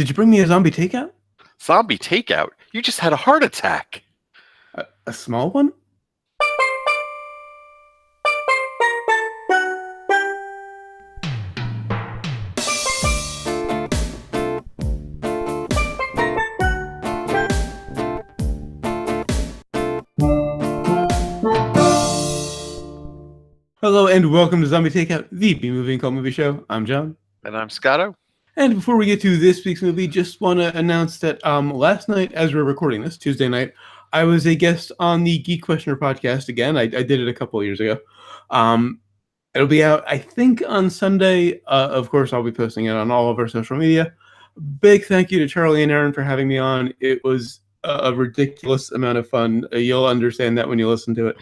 Did you bring me a zombie takeout? Zombie takeout? You just had a heart attack. A small one? Hello and welcome to Zombie Takeout, the B-Movie and Cult Movie Show. I'm John. And I'm Scotto. And before we get to this week's movie, just want to announce that last night, as we're recording this, Tuesday night, I was a guest on the Geek Questioner podcast again. I did it a couple of years ago. It'll be out, I think, on Sunday. Of course, I'll be posting it on all of our social media. Big thank you to Charlie and Aaron for having me on. It was a ridiculous amount of fun. You'll understand that when you listen to it.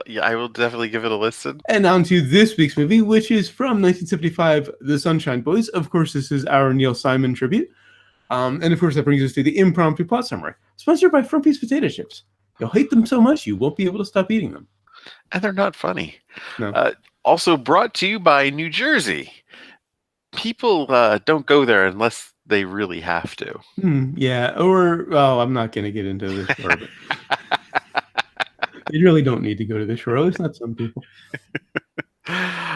Yeah, I will definitely give it a listen. And on to this week's movie, which is from 1975, The Sunshine Boys. Of course, this is our Neil Simon tribute. And of course, that brings us to the impromptu plot summary, sponsored by Front Piece Potato Chips. You'll hate them so much, you won't be able to stop eating them. And they're not funny. No. Also brought to you by New Jersey. People don't go there unless they really have to. Yeah, or, well, I'm not going to get into this shore, but you really don't need to go to the shore, at least not some people.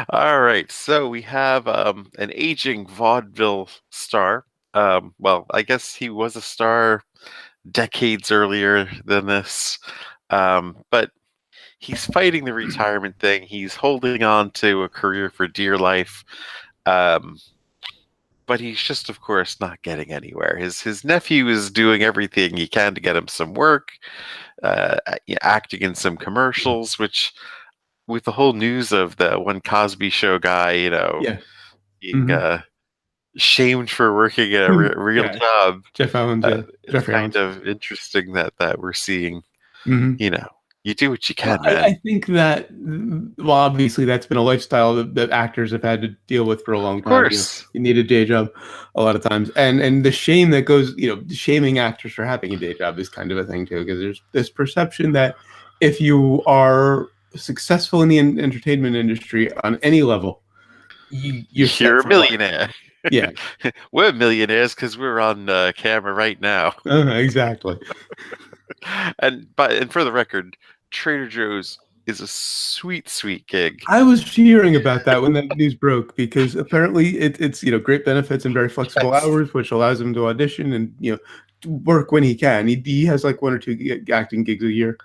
All right, so we have an aging vaudeville star. Well, I guess he was a star decades earlier than this, but he's fighting the retirement thing. He's holding on to a career for dear life. But he's just, of course, not getting anywhere. His nephew is doing everything he can to get him some work, acting in some commercials, which, with the whole news of the one Cosby Show guy, being shamed for working at a real job. Jeff Allen, it's kind of interesting that we're seeing, you do what you can, man. Man. I think that, well, obviously that's been a lifestyle that actors have had to deal with for a long time. Of course. You need a day job a lot of times. And the shame that goes, shaming actors for having a day job is kind of a thing too, because there's this perception that if you are successful in the entertainment industry on any level, you're a millionaire. Yeah. We're millionaires because we're on camera right now. Exactly. And for the record, Trader Joe's is a sweet, sweet gig. I was hearing about that when that news broke, because apparently it's great benefits and very flexible hours, which allows him to audition and work when he can. He has like 1 or 2 acting gigs a year.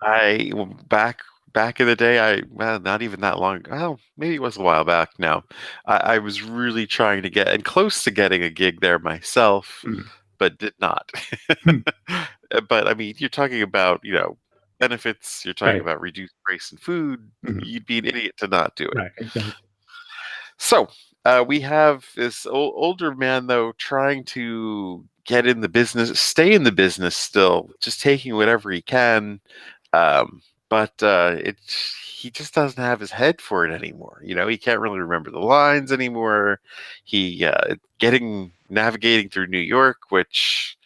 Back in the day, not even that long. Well, maybe it was a while back now. I was really trying to get and close to getting a gig there myself, but did not. But I mean, you're talking about benefits. You're talking about reduced price in food. You'd be an idiot to not do it. Right. Exactly. So we have this older man though trying to get in the business, stay in the business still, just taking whatever he can. But he just doesn't have his head for it anymore. He can't really remember the lines anymore. He navigating through New York, which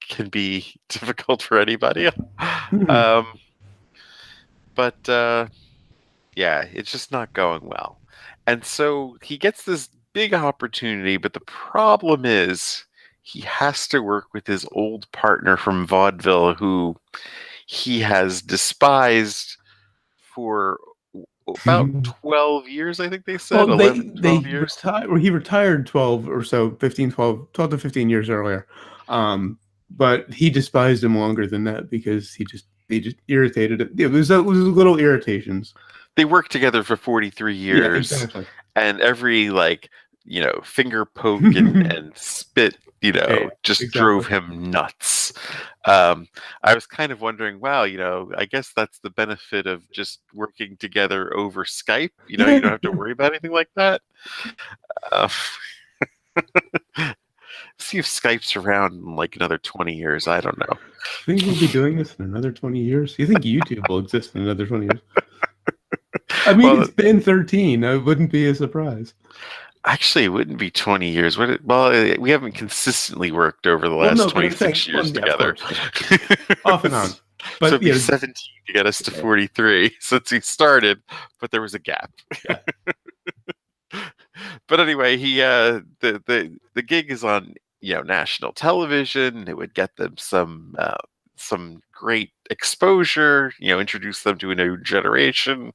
can be difficult for anybody. But it's just not going well. And so he gets this big opportunity, but the problem is he has to work with his old partner from vaudeville who he has despised for about 12 years, I think they said. Well, 12 years. He retired 12 or so, 12 to 15 years earlier. But he despised him longer than that because he just irritated it. It was little irritations. They worked together for 43 years. Yeah, exactly. And every finger poke and spit, drove him nuts. I was kind of wondering, wow, I guess that's the benefit of just working together over Skype. You don't have to worry about anything like that. See if Skype's around in another 20 years. I don't know. You think we'll be doing this in another 20 years? You think YouTube will exist in another 20 years? I mean, it's been 13. It wouldn't be a surprise. Actually, it wouldn't be 20 years. We haven't consistently worked over the last 26 years together. Off and on. But so it'd be 17 to get us to 43 since he started, but there was a gap. Yeah. But anyway, the gig is on national television. It would get them some great exposure, introduce them to a new generation,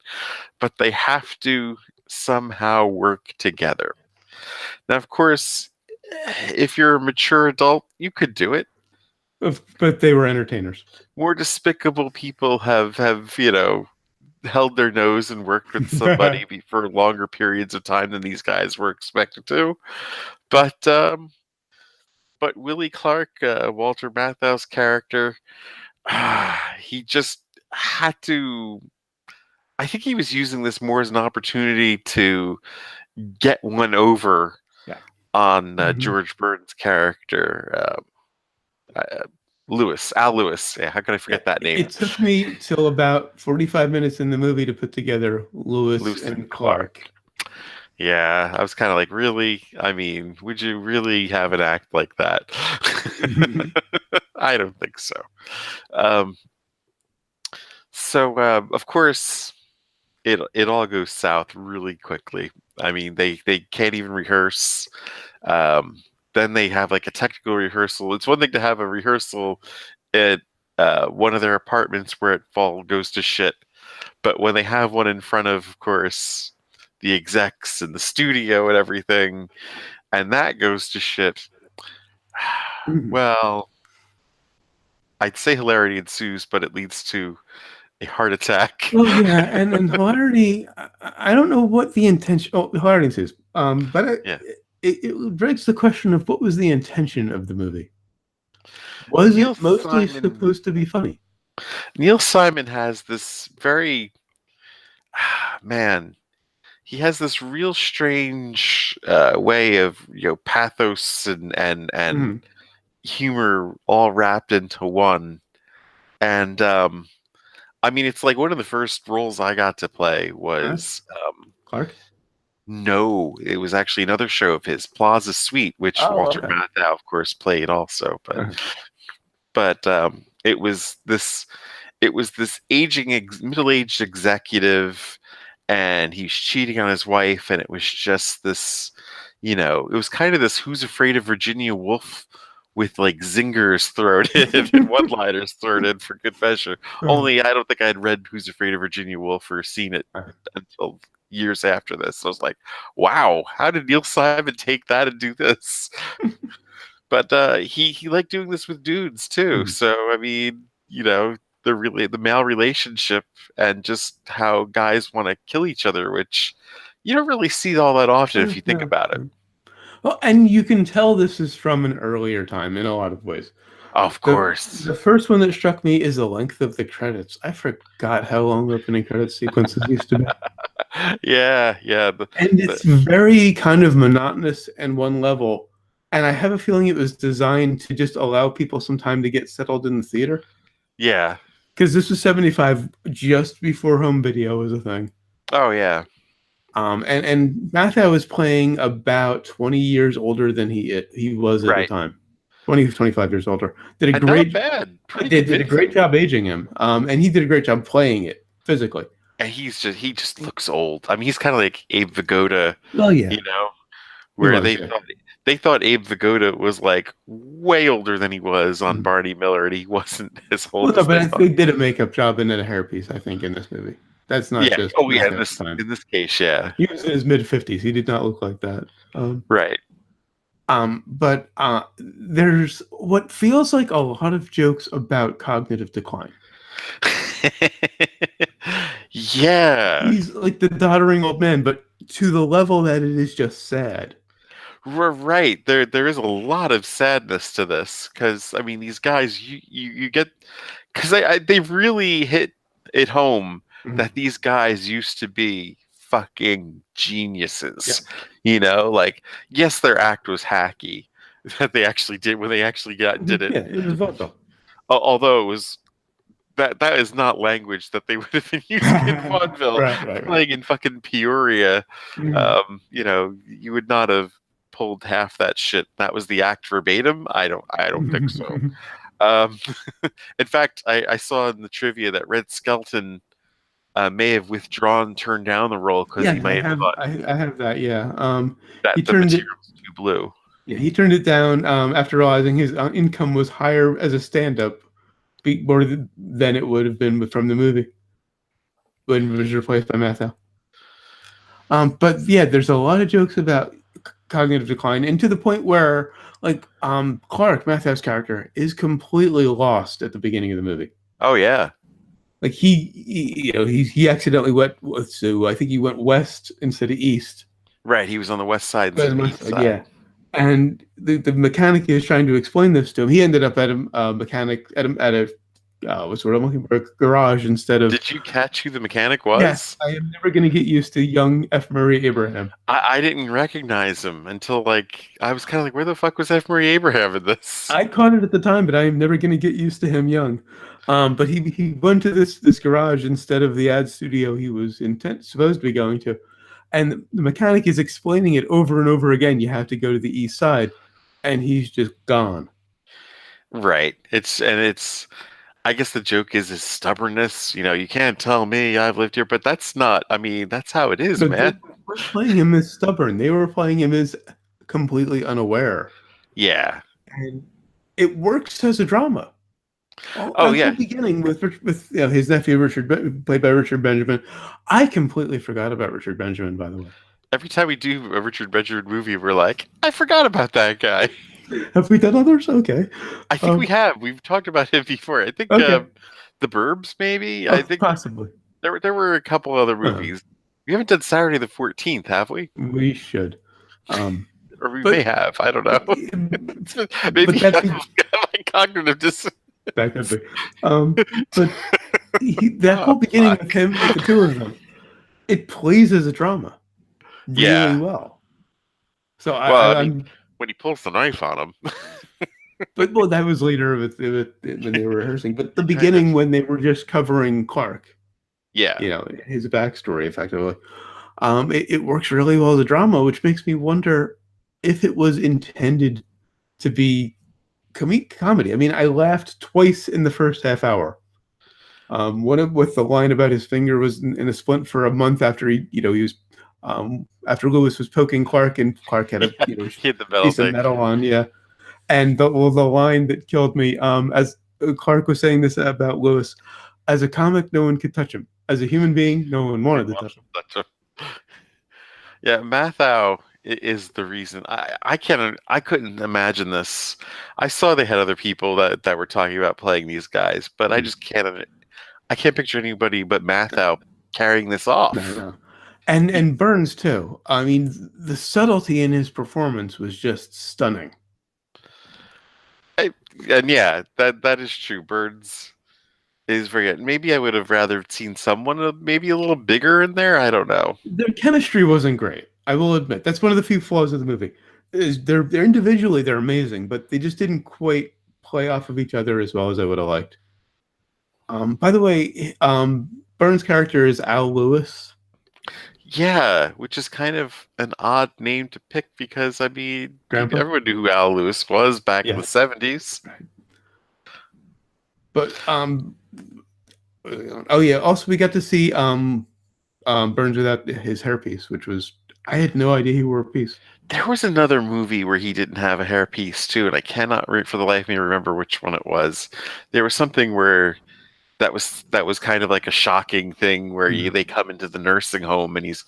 but they have to somehow work together. Now, of course, if you're a mature adult, you could do it. But they were entertainers. More despicable people have held their nose and worked with somebody for longer periods of time than these guys were expected to. But Willie Clark, Walter Matthau's character, he just had to. I think he was using this more as an opportunity to get one over on George Burton's character, Al Lewis. Yeah, how could I forget that name? It took me till about 45 minutes in the movie to put together Lewis and Clark. Yeah, I was kind of like, really? I mean, would you really have an act like that? I don't think so. Of course, it all goes south really quickly. I mean, they can't even rehearse. Then they have like a technical rehearsal. It's one thing to have a rehearsal at one of their apartments where it all goes to shit, but when they have one in front of course, the execs and the studio and everything, and that goes to shit, well, I'd say hilarity ensues, but it leads to a heart attack. Well, yeah, and hilarity, I don't know what the intention. Oh, hilarity ensues. But it begs the question of what was the intention of the movie. Was it mostly supposed to be funny? Neil Simon has this very he has this real strange way of pathos and humor all wrapped into one. And I mean, it's like one of the first roles I got to play was Clark. No, it was actually another show of his, Plaza Suite, which Walter Matthau, of course, played also. But it was this middle-aged executive, and he's cheating on his wife, and it was just this, it was kind of this Who's Afraid of Virginia Woolf with like zingers thrown in and one-liners thrown in for good measure. Only I don't think I'd read Who's Afraid of Virginia Woolf or seen it until years after this. So I was like, wow, how did Neil Simon take that and do this? But he liked doing this with dudes too. So I mean, the male relationship and just how guys want to kill each other, which you don't really see all that often if you think about it. Well, and you can tell this is from an earlier time in a lot of ways. Of course. The first one that struck me is the length of the credits. I forgot how long the opening credits sequences used to be. Yeah. And it's very kind of monotonous and one level. And I have a feeling it was designed to just allow people some time to get settled in the theater. Yeah. Because this was 1975, just before home video was a thing. Oh, yeah. And Matthau was playing about 20 years older than he was at the time. 20, 25 years older. Did a great job aging him. And he did a great job playing it physically. And he just looks old. I mean, he's kind of like Abe Vigoda. Well, yeah. Where they thought Abe Vigoda was like way older than he was on Barney Miller, and he wasn't as old. Well, but they did a makeup job and then a hairpiece, I think, in this movie. That's not just. Oh, yeah. In this case, yeah. He was in his mid-50s. He did not look like that. Right. But there's what feels like a lot of jokes about cognitive decline. Yeah. He's like the doddering old man, but to the level that it is just sad. Right. There is a lot of sadness to this because, I mean, these guys, you get, because they really hit it home that these guys used to be fucking geniuses. Yeah. Like, yes, their act was hacky that they actually did when they actually did it. Yeah, it was vaudeville. Although it was that is not language that they would have been using in vaudeville. Right. Playing in fucking Peoria, you would not have pulled half that shit. That was the act verbatim. I don't think so. In fact, I saw in the trivia that Red Skelton may have withdrawn, turned down the role because he Yeah, might have thought I have that. Yeah. He that the turned it. material's too blue. Yeah, he turned it down after realizing his income was higher as a stand-up than it would have been from the movie when it was replaced by Matthew. But yeah, there's a lot of jokes about cognitive decline, and to the point where like Clark, Matthew's character, is completely lost at the beginning of the movie. Oh yeah, Like he accidentally went, so I think he went west instead of east. right. He was on the west side instead of the east side. Yeah. And the mechanic is trying to explain this to him. He ended up at a mechanic at a what's what I'm looking for, a garage instead of. Did you catch who the mechanic Yes, was? I am never going to get used to young F. Murray Abraham. I didn't recognize him until like I was kind of like, where the fuck was F. Murray Abraham in this? I caught it at the time, but I am never going to get used to him young. But he went to this garage instead of the ad studio he was supposed to be going to, and the mechanic is explaining it over and over again. You have to go to the east side, and he's just gone. Right. It's. I guess the joke is his stubbornness. You know, you can't tell me I've lived here, but that's not. I mean, that's how it is, But they man. weren't playing him as stubborn. They were playing him as completely unaware, Yeah. and it works as a drama. Oh At the yeah. beginning with his nephew played by Richard Benjamin. I completely forgot about Richard Benjamin, by the way. Every time we do a Richard Benjamin movie, we're like, I forgot about that guy. Have we done others? Okay. I think we have. We've talked about him before. I think Okay. The Burbs, maybe. I Oh, think possibly. there were a couple other Huh. movies. We haven't done Saturday the 14th, have we? We should. Or we But- may have. I don't know. But Maybe that my cognitive dissonance. that could be. But that whole beginning fuck. with him, with the two of them, it plays as a drama really Yeah. well. So Well, I I'm. mean, when he pulls the knife on him. But well, that was later when they were rehearsing. But the beginning when they were just covering Clark, Yeah. his backstory effectively, it works really well as a drama, which makes me wonder if it was intended to be comedy. I mean, I laughed twice in the first half hour. One with the line about his finger was in a splint for a month after he was after Lewis was poking Clark, and Clark had a He hit the metal piece of thing. metal on, yeah. And the line that killed me, as Clark was saying this about Lewis, as a comic, no one could touch him. As a human being, no one wanted to touch him. Yeah, Mathau is the reason. I couldn't imagine this. I saw they had other people that were talking about playing these guys, but I just can't. I can't picture anybody but Mathau carrying this off. No. And Burns too. I mean, the subtlety in his performance was just stunning. And yeah, that is true. Burns is very good. Maybe I would have rather seen someone maybe a little bigger in there. I don't know. Their chemistry wasn't great. I will admit that's one of the few flaws of the movie. Is they're individually they're amazing, but they just didn't quite play off of each other as well as I would have liked. By the way, Burns' character is Al Lewis. Yeah, which is kind of an odd name to pick because I mean, Grandpa? everyone knew who Al Lewis was back in Yeah. the 70s. But oh yeah, also we got to see Burns without his hairpiece, which was I had no idea he wore a piece. There was another movie where he didn't have a hairpiece too, and I cannot for the life of me remember which one it was. There was something where that was kind of like a shocking thing where they come into the nursing home and he's,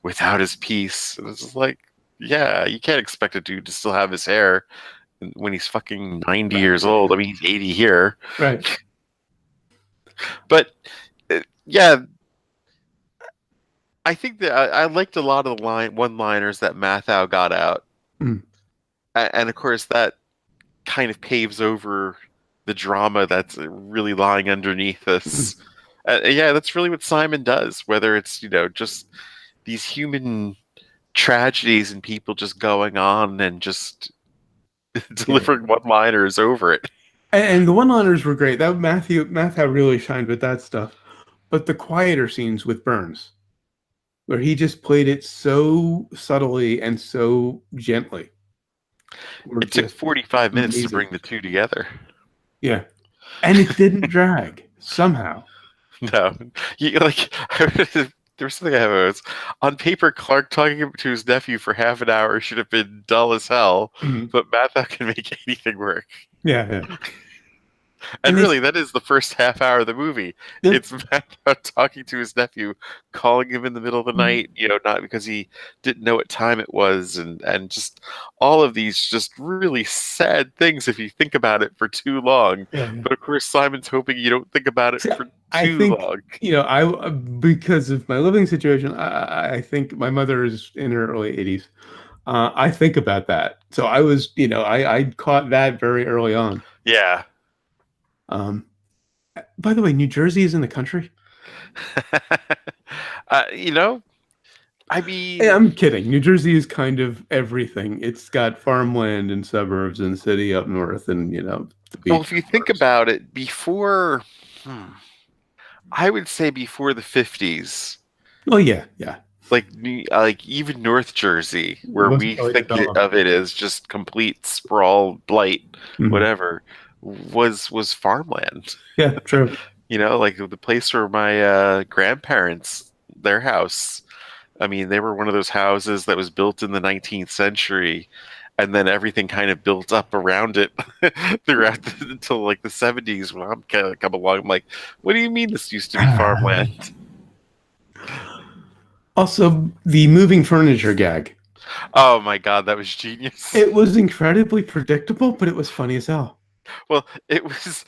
without his piece. And it's just like, yeah, you can't expect a dude to still have his hair when he's fucking 90 years old. I mean, he's 80 here. Right. But yeah, I think that I liked a lot of the one-liners that Mathau got out. Mm. And of course that kind of paves over the drama that's really lying underneath this. Yeah, that's really what Simon does, whether it's, just these human tragedies and people just going on and just delivering one-liners over it. And the one-liners were great. That Mathau really shined with that stuff. But the quieter scenes with Burns, where he just played it so subtly and so gently. It took 45 minutes amazing. to bring the two together. Yeah. And it didn't drag somehow. No, like there was something I have. It was on paper. Clark talking to his nephew for half an hour should have been dull as hell, Mhm. but Matthew can make anything work. Yeah, yeah. And And really, that is the first half hour of the movie. the, It's Matthew talking to his nephew, calling him in the middle of the Mhm. night. Not because he didn't know what time it was, and just all of these just really sad things if you think about it for too long. Yeah, yeah. But of course, Simon's hoping you don't think about it See, for I too think, long. I because of my living situation, I think my mother is in her early 80s. I think about that. So I was, I caught that very early on. Yeah. Um, by the way, New Jersey is in the country. You know, I Hey, mean, I'm kidding. New Jersey is kind of everything. It's got farmland and suburbs and city up north and, the well, beach, if you of think course. about it, hmm, I would say before the 50s, Oh, yeah, yeah. like even North Jersey, It where wasn't we really think developed. of it as just complete sprawl, blight, Mhm. whatever, was farmland. Yeah, true. Like the place where my grandparents, their house. I mean, they were one of those houses that was built in the 19th century, and then everything kind of built up around it until like the 70s. When I'm kind of come along, I'm like, what do you mean this used to be farmland? Also, the moving furniture gag. Oh my god, that was genius. It was incredibly predictable, but it was funny as hell. Well, it was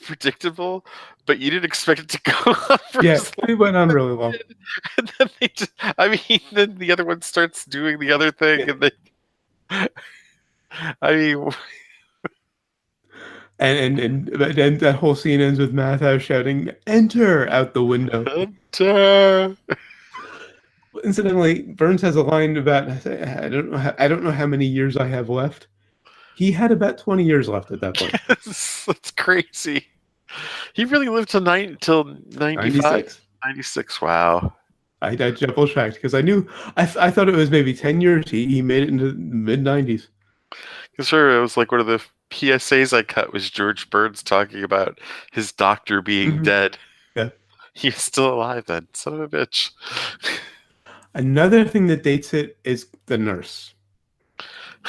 predictable, but you didn't expect it to go on for Yeah, as it long went on as really it long. did. And then they just, I mean, then the other one starts doing the other thing, Yeah. and I mean, And that whole scene ends with Mathau shouting "Enter" out the window. Hunter. Incidentally, Burns has a line about I don't know how many years I have left. He had about 20 years left at that point. That's crazy. He really lived till 95, 96. 96. Wow. I double checked because I thought it was maybe 10 years. He made it into the mid 90s. Because sure, it was like one of the PSAs I cut was George Burns talking about his doctor being Mhm. dead. Yeah. He's still alive then. Son of a bitch. Another thing that dates it is the nurse.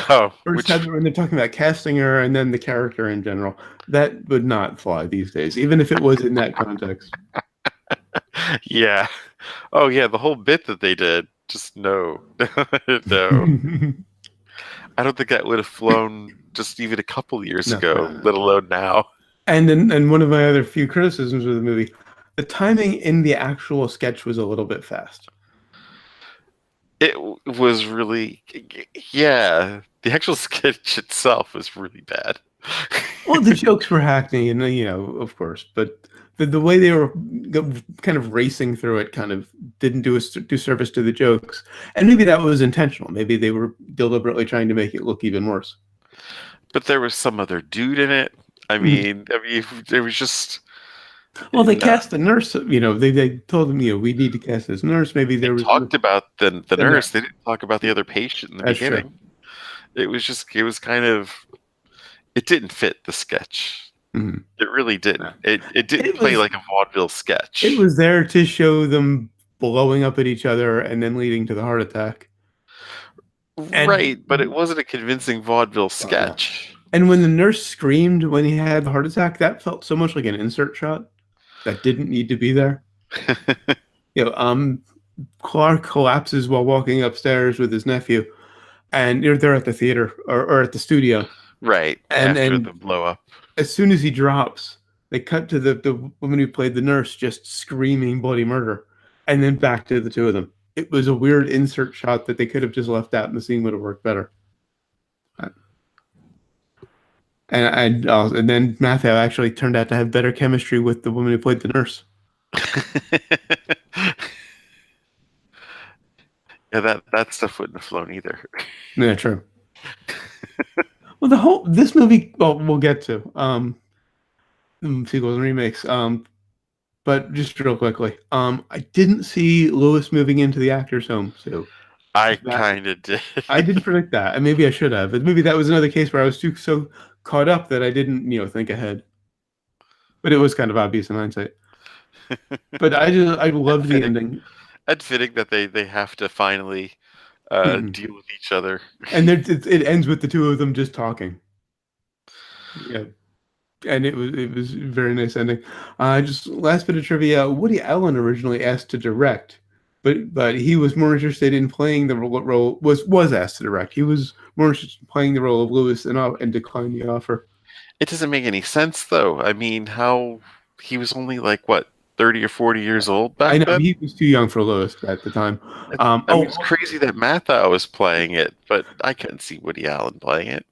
Oh, First, which, when they're talking about casting her, and then the character in general, that would not fly these days, even if it was in that context. yeah. Oh, yeah, the whole bit that they did. Just no. No. I don't think that would have flown just even a couple years No, ago, no. let alone now. And one of my other few criticisms of the movie, the timing in the actual sketch was a little bit fast. Was really, yeah. The actual sketch itself was really bad. Well, the jokes were hackney, and of course, but the way they were kind of racing through it kind of didn't do service to the jokes, and maybe that was intentional. Maybe they were deliberately trying to make it look even worse. But there was some other dude in it. Mhm. I mean, it was just Well, they no. cast the nurse. They told them, we need to cast this nurse. Maybe They there was talked about the the nurse. nurse. They didn't talk about the other patient in the That's true. beginning. It was kind of, it didn't fit the sketch. Mhm. It really No. didn't. It didn't It play was like a vaudeville it sketch. was there to show them blowing up at each other and then leading to the heart attack. Right, but it And wasn't a convincing vaudeville no. sketch. And when the nurse screamed when he had the heart attack, that felt so much like an insert shot that didn't need to be there. You know, Clark collapses while walking upstairs with his nephew, and they're at the theater or at the studio, Right, and after the and blow up. as soon as he drops, they cut to the woman who played the nurse just screaming bloody murder, and then back to the two of them. It was a weird insert shot that they could have just left out, and the scene would have worked better. And then Matthew actually turned out to have better chemistry with the woman who played the nurse. Yeah, that stuff wouldn't have flown either. Yeah, true. Well, this movie, well, we'll get to sequels and remakes. But just real quickly, I didn't see Lewis moving into the actors' home, so I that kind of did. I didn't predict that, and maybe I should have. But maybe that was another case where I was so caught up that I didn't, think ahead. But it was kind of obvious in hindsight. But I And loved the fitting, ending. and fitting that they have to finally Mhm. deal with each other. And it ends with the two of them just talking. Yeah, and it was a very nice ending. Just last bit of trivia: Woody Allen originally asked to direct, but he was more interested in playing the role was asked to direct. He was more interested in playing the role of Lewis and declined the offer. It doesn't make any sense though. I mean, how he was only like what 30 or 40 years old I back know then. he was too young for Lewis at the time. I mean, it's crazy that Matthau was playing it, but I couldn't see Woody Allen playing it.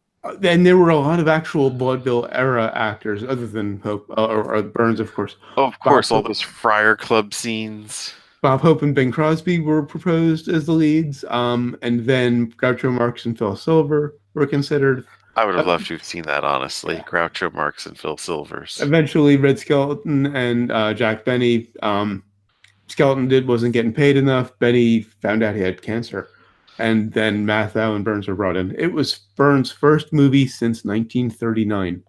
And there were a lot of actual vaudeville era actors other than Hope or Burns, of course. Oh, of Bob course, all those Friar Club scenes. Bob Hope and Bing Crosby were proposed as the leads, and then Groucho Marx and Phil Silver were considered. I would have Uh, loved to have seen that, honestly. yeah. Groucho Marx and Phil Silvers. Eventually, Red Skelton and Jack Benny. Skelton wasn't getting paid enough. Benny found out he had cancer, and then Matthau and Burns were brought in. It was Burns' first movie since 1939.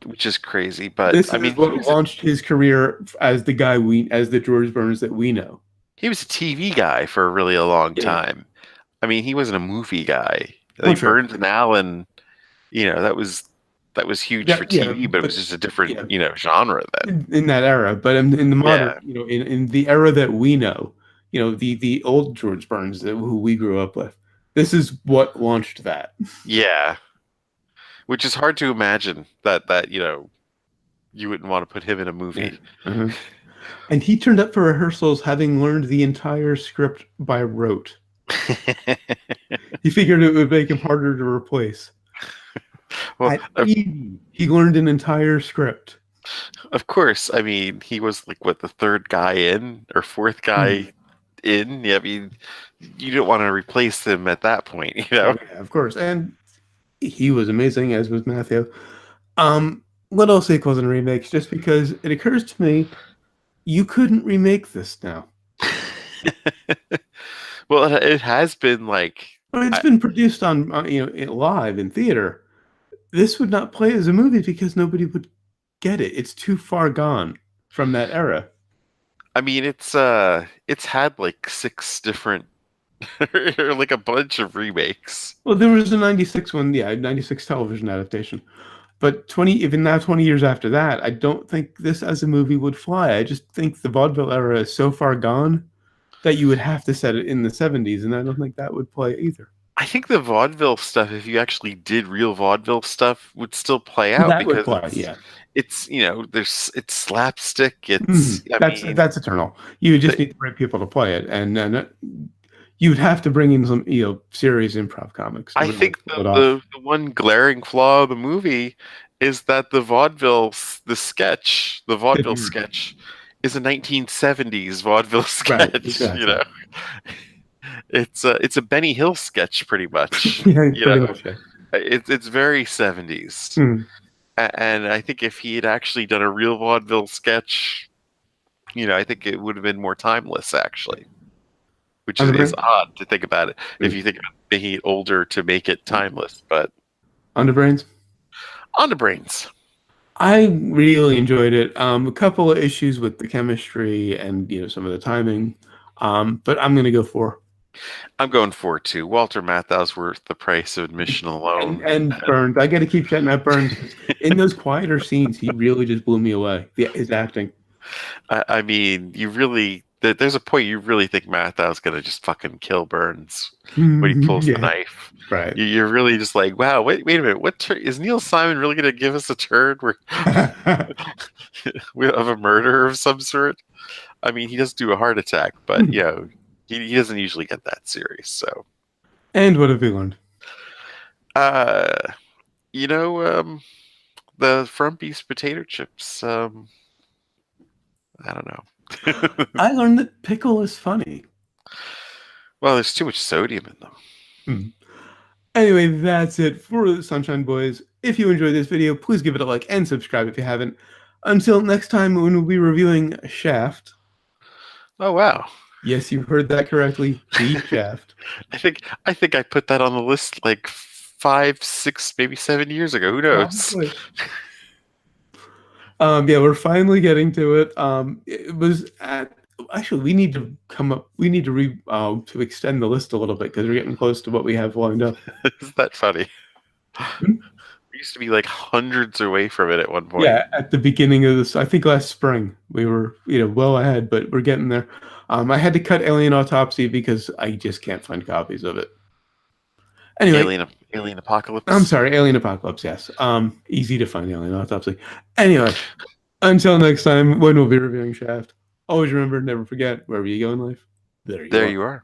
Which is crazy, but This I is mean, what launched his career as the George Burns that we know. he was a TV guy for a really a long Yeah, time. I mean, he wasn't a movie guy. well, Like sure. Burns and Allen, that was huge for Yeah, TV, but it was but just a different, yeah, genre then. in that era. But in the modern, Yeah, in the era that we know, the old George Burns who we grew up with, this is what launched that. yeah. Which is hard to imagine that you wouldn't want to put him in a Yeah. movie. Uh-huh. And he turned up for rehearsals having learned the entire script by rote. He figured it would make him harder to replace. Well, At 80, he learned an entire script. of course. I mean, he was like what the third guy in or fourth Hmm. guy in. Yeah, I mean, you don't want to replace him at that point, you know. Oh yeah, of course. And he was amazing, as was Matthew. Little sequels and remakes, just because it occurs to me you couldn't remake this now. Well, it has been like, Well, it's I, been produced on live in theater. This would not play as a movie because nobody would get it. It's too far gone from that era. I mean, it's had like six different or like a bunch of remakes. Well, there was a 96 one, yeah, 96 television adaptation. But 20, even now, 20 years after that, I don't think this as a movie would fly. I just think the vaudeville era is so far gone that you would have to set it in the 70s, and I don't think that would play either. I think the vaudeville stuff, if you actually did real vaudeville stuff, would still play Well, out that would because play, yeah. it's slapstick. Mhm. I mean, That's eternal. You just the, need the right people to play it, and you'd have to bring in some serious improv comics to I really think pull it the off. the one glaring flaw of the movie is that the vaudeville Mhm. sketch, is a 1970s vaudeville Right, sketch. exactly. It's a Benny Hill sketch, pretty much. Yeah, You pretty know, much. Yeah. it's very 70s. Mhm. And I think if he had actually done a real vaudeville sketch, I think it would have been more timeless, actually, which On the is brain, odd to think about it. If Mhm. you think about making it older to make it timeless, but On the brains. on the brains. I really enjoyed it. A couple of issues with the chemistry and some of the timing, but I'm gonna go for I'm going for it too. Walter Matthau's worth the price of admission alone. and Burns. I got to keep shouting out Burns 'cause in those quieter scenes. He really just blew me away. His acting. I mean, there's a point you really think Mathau's gonna just fucking kill Burns when he pulls the Yeah, knife. right. You're really just like, wow, wait a minute, what turn is Neil Simon really gonna give us a turn where we have a murder of some sort? I mean, he does do a heart attack, but he doesn't usually get that serious. So, And what have we learned? uh, you know, the Frumpy's potato chips. I don't know. I learned that pickle is funny. Well, there's too much sodium in them. Hmm. Anyway, that's it for the Sunshine Boys. If you enjoyed this video, please give it a like and subscribe if you haven't. Until next time, when we'll be reviewing Shaft. Oh wow. Yes, you heard that correctly. The Shaft. I think I put that on the list like 5, 6, maybe 7 years ago. Who knows? Probably. Yeah, we're finally getting to it. It was at actually we need to to extend the list a little bit because we're getting close to what we have lined up. Isn't that funny? Hmm? We used to be like hundreds away from it at one point. Yeah, at the beginning of this, I think last spring we were well ahead, but we're getting there. I had to cut Alien Autopsy because I just can't find copies of it. Anyway, Alien I'm Apocalypse. sorry, Alien Apocalypse. Yes, easy to find Alien Autopsy. Anyway, until next time, when we'll be reviewing Shaft. Always remember, never forget, wherever you go in life, there you There are. you are.